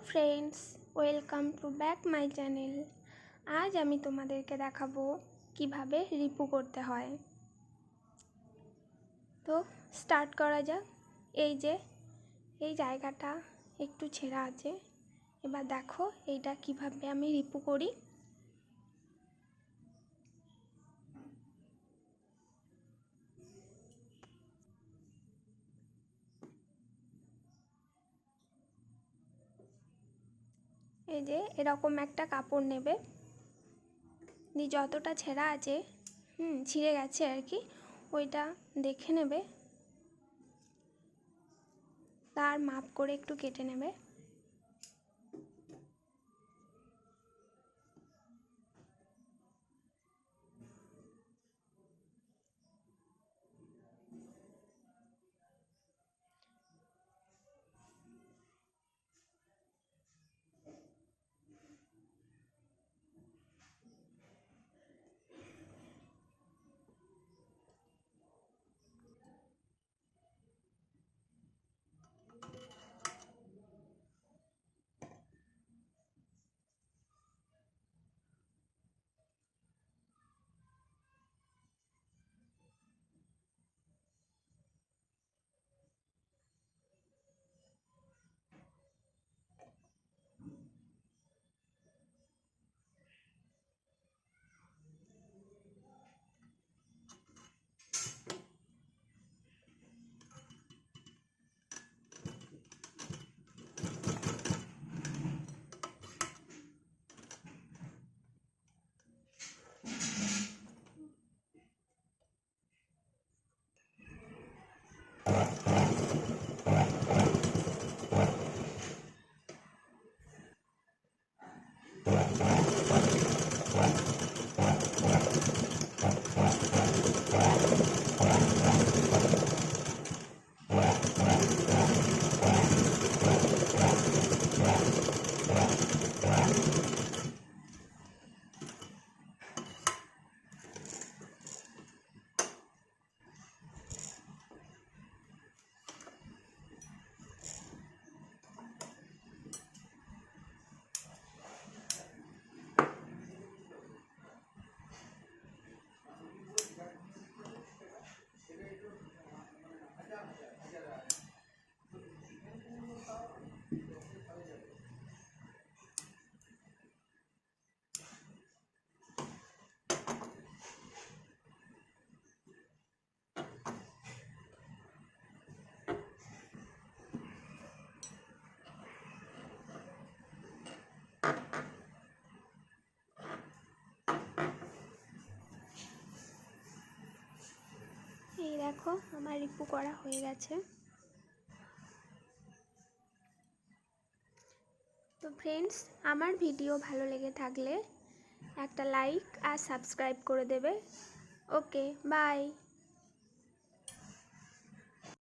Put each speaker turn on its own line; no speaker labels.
Friends, welcome to back my channel. आज आमी तोमादेरके देखाबो किभाबे रिपु करते हय। तो स्टार्ट करा जाक। এই যে এই জায়গাটা একটু ছেঁড়া আছে, এবার দেখো এইটা কিভাবে আমি রিপু করি। এই যে এরকম একটা কাপড় নেবে, দিয়ে যতটা ছেঁড়া আছে ছিঁড়ে গেছে আর কি, ওইটা দেখে নেবে, তার মাপ করে একটু কেটে নেবে। এই দেখো আমার রিপু করা হয়ে গেছে। তো ফ্রেন্ডস, আমার ভিডিও ভালো লেগে থাকলে একটা লাইক আর সাবস্ক্রাইব করে দেবে। ওকে, বাই।